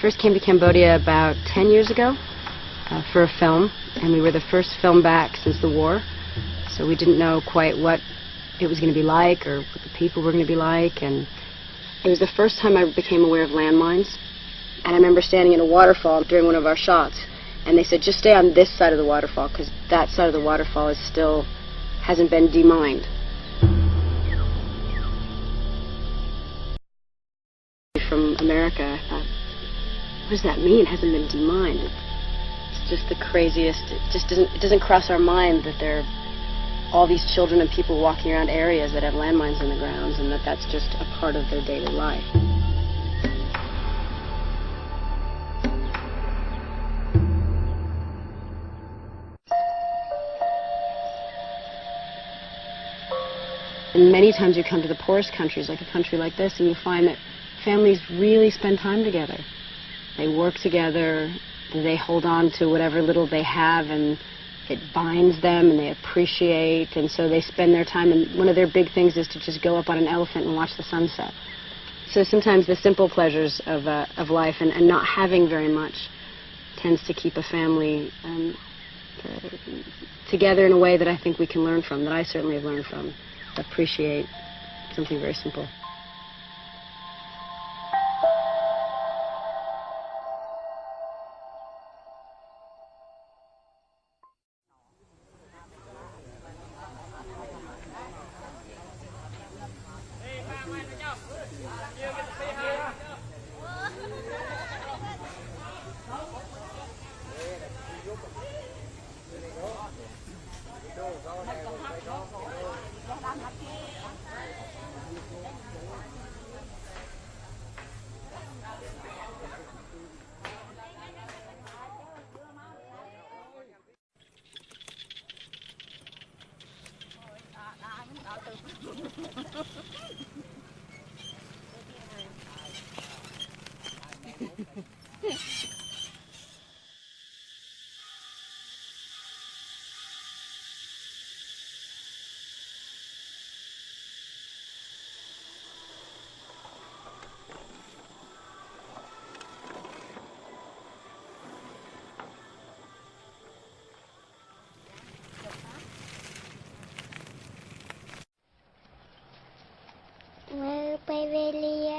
first came to Cambodia about 10 years ago for a film, and we were the first film back since the war, so we didn't know quite what it was going to be like or what the people were going to be like, and it was the first time I became aware of landmines. And I remember standing in a waterfall during one of our shots, and they said, just stay on this side of the waterfall, because that side of the waterfall is still hasn't been demined. From America, I thought, what does that mean? It hasn't been demined. It's just the craziest. It doesn't cross our mind that there are all these children and people walking around areas that have landmines in the grounds, and that's just a part of their daily life. And many times you come to the poorest countries, like a country like this, and you find that families really spend time together. They work together, they hold on to whatever little they have, and it binds them, and they appreciate, and so they spend their time, and one of their big things is to just go up on an elephant and watch the sunset. So sometimes the simple pleasures of life and not having very much tends to keep a family together in a way that I think we can learn from, that I certainly have learned from. Appreciate something very simple.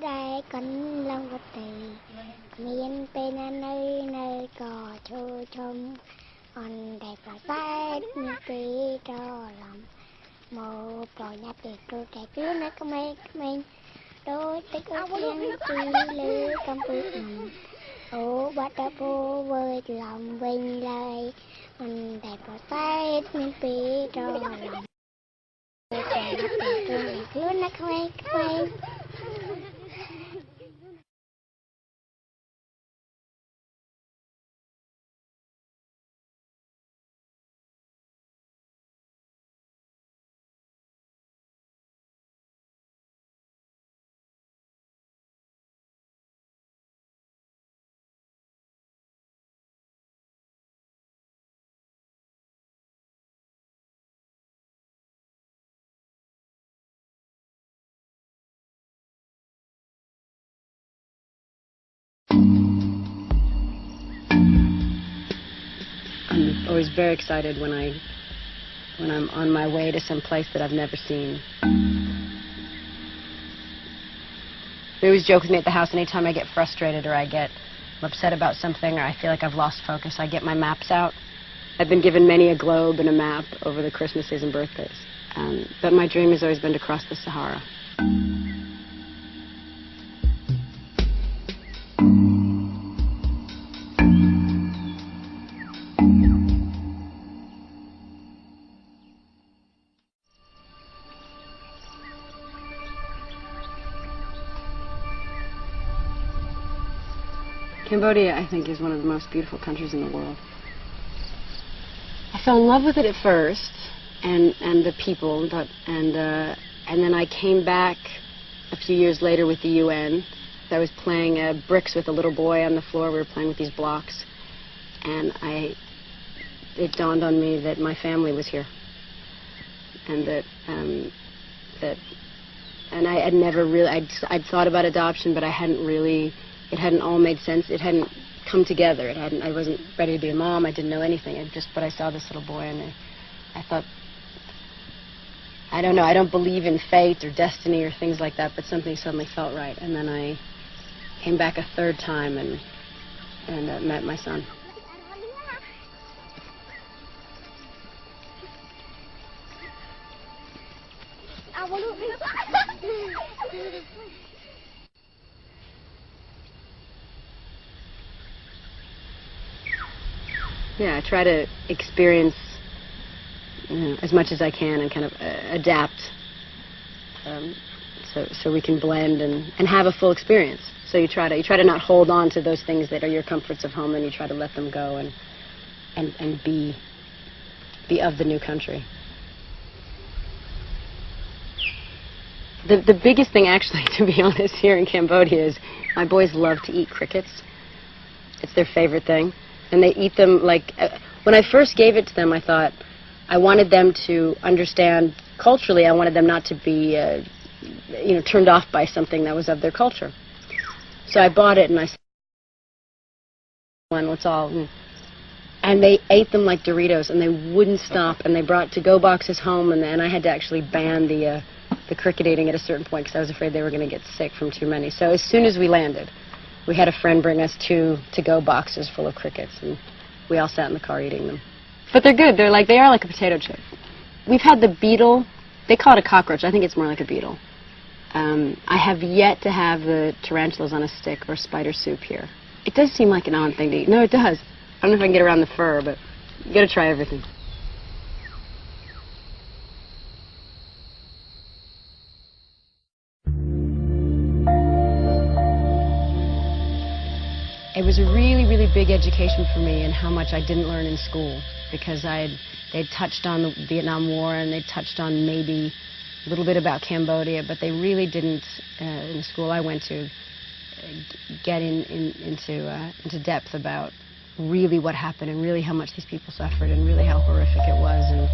Đại cánh long vật tì miền bên nơi nơi cỏ trôi trông on đẹp là tay miền tây cho lòng màu cỏ nhạt để tôi đẹp cứ nó comment đôi tay áo thiên chi lư cầm bự ô bắt đáp vô với lòng vinh lời on đẹp là tay miền tây cho lòng cỏ nhạt để tôi đẹp cứ nó comment I'm always very excited when I'm on my way to some place that I've never seen. They always joke with me at the house anytime I get frustrated or I get upset about something or I feel like I've lost focus, I get my maps out. I've been given many a globe and a map over the Christmases and birthdays. But my dream has always been to cross the Sahara. Cambodia, I think, is one of the most beautiful countries in the world. I fell in love with it at first, and the people, and then I came back a few years later with the UN. I was playing bricks with a little boy on the floor. We were playing with these blocks, and it dawned on me that my family was here, and and I had never really, I'd thought about adoption, but I hadn't really It hadn't all made sense. It hadn't come together. I wasn't ready to be a mom. I didn't know anything. But I saw this little boy, and I thought, I don't know, I don't believe in fate or destiny or things like that, but something suddenly felt right. And then I came back a third time and met my son. Yeah, I try to experience, as much as I can and kind of adapt, so we can blend and have a full experience. So you try to not hold on to those things that are your comforts of home, and you try to let them go and be of the new country. The biggest thing, actually, to be honest, here in Cambodia is my boys love to eat crickets. It's their favorite thing. And they eat them like... when I first gave it to them, I thought I wanted them to understand culturally. I wanted them not to be, turned off by something that was of their culture. So I bought it, and I said, "Let's all..." And they ate them like Doritos, and they wouldn't stop. And they brought to-go boxes home, and I had to actually ban the cricket eating at a certain point because I was afraid they were going to get sick from too many. So as soon as we landed, we had a friend bring us 2 to-go boxes full of crickets, and we all sat in the car eating them. But they're good. They are like a potato chip. We've had the beetle. They call it a cockroach. I think it's more like a beetle. I have yet to have the tarantulas on a stick or spider soup here. It does seem like an odd thing to eat. No, it does. I don't know if I can get around the fur, but you got to try everything. It was a really, really big education for me in how much I didn't learn in school, because they'd touched on the Vietnam War, and they'd touched on maybe a little bit about Cambodia, but they really didn't, in the school I went to, get into depth about really what happened and really how much these people suffered and really how horrific it was. And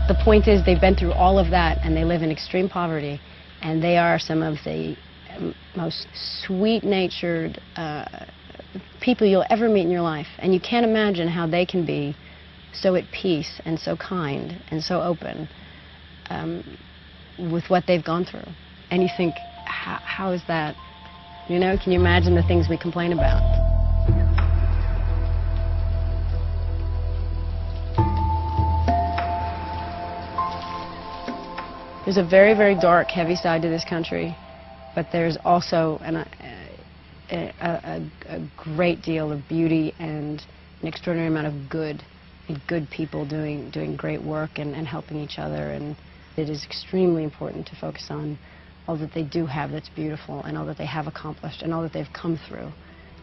the point is, they've been through all of that, and they live in extreme poverty. And they are some of the most sweet-natured people you'll ever meet in your life. And you can't imagine how they can be so at peace and so kind and so open with what they've gone through. And you think, how is that? Can you imagine the things we complain about? There's a very, very dark, heavy side to this country, but there's also a great deal of beauty and an extraordinary amount of good people doing great work and helping each other. And it is extremely important to focus on all that they do have that's beautiful, and all that they have accomplished, and all that they've come through,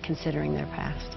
considering their past.